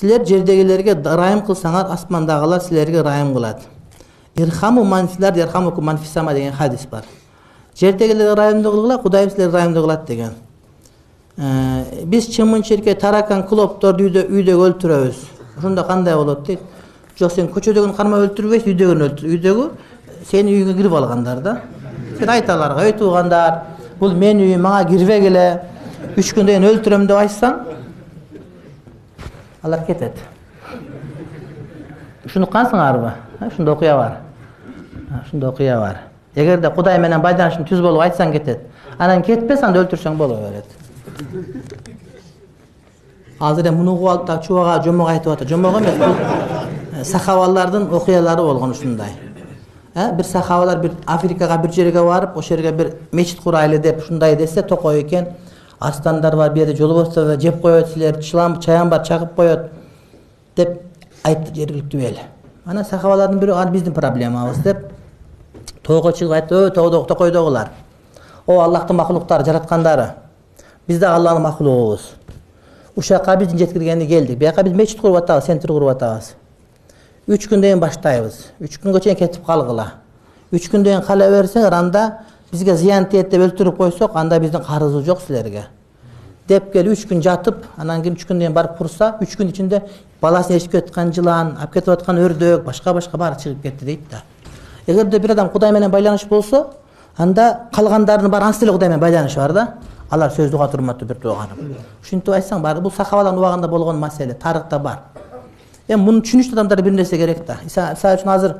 Sizler jerdegilерге райым кылсаңар, асмандагылар силерге райым кылат. Ирхаму манфилар ярхамукум манфисама деген хадис бар. Жerdегилерге райымды кылгыла, Кудайым силерге райымды кылат деген. Биз чымын-чиркей, таракан, клопторду үйдө өлтүрөбүз. Ошондо кандай болот дейт? Жок, сен көчөдөгүн карма өлтүрбөйсүң, үйдөгүн өлтүр. Үйдөгү сени үйүңө кирип алгандар да. Сен айта аларга, ой туугандар, бул менин үйүм, мага кирбегиле. 3 күндөн кийин өлтүрөм деп айтсаң, алар кетет. Ушуну уккансыңарбы? Ушундай окуя бар. Ушундай окуя бар. Эгерде Кудай менен байланышың түз болуп айтсаң кетет. Анан кетпес, анда өлтүрсөң боло берет. Азыр муну угуп алып та чубага жомок айтып атат. Жомок эмес, бул сахабалардын окуялары болгон ушундай. Bir сахабалар bir Африкага bir жерге барып, ошол жерге bir мечит курайлы деп ушундай десе, токой экен. Арстандар бар, bir жерде жолбостор жеп коет, силер чаян бар, чагып коет деп айтты жергиликтүү эл. Ана сахабалардын бири биздин проблемабыз деп тойго чыгып айтты, токойдогулар. О Аллахтын макулуктары, жараткандары. Биз да Аллахтын макулугубуз. Ушака биздин жеткиргенди келдик. Бияка биз мечит куруп атабыз, центр куруп атабыз. 3 күндөн кийин баштайбыз. 3 күнгө чейин кетип калгыла. 3 күндөн кийин кала берсең, анда бизге зыян тиет деп өлтүрүп койсок, анда биздин карызыбыз жок силерге. Деп келип 3 күн жатып, анан кийин 3 күндөн кийин барып курса, 3 күн ичинде баласын эчип кеткан жылан, алып кетип аткан өрдөк, башка баары чыгып кетти дейт да. Эгерде бир адам Кудай менен байланыш болсо, анда калгандардын баары анча эле Кудай менен байланышы бар да. Алар сөздү уга турматтуу бир тууганым. Ушинтип айтсаң бар, бул сахабалардын убагында болгон маселе, тарыхта бар. Муну түшүнүштүү адамдар бир нерсе керек да. Мисалы үчүн азыр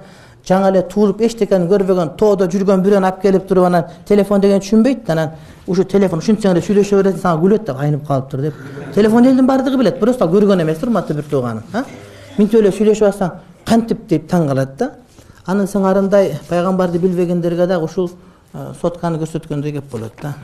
жаңа эле туулуп эчтекени көрбөгөн, тоодо жүргөн бирөөнү алып келип туруп анан телефон деген түшүнбөйт. Анан ушу телефон ушинтсең эле сүйлөшө бересиң, сага күлөт да, айнып калыптыр деп. Телефон элдин баардыгы билет, просто көргөн эмес, урматтуу бир тууганым. Минтип эле сүйлөшүп атсаң, кантип деп таң калат да. Анын сыңарындай пайгамбарды билбегендерге да ушул сотканы көрсөткөндөй кеп болот да.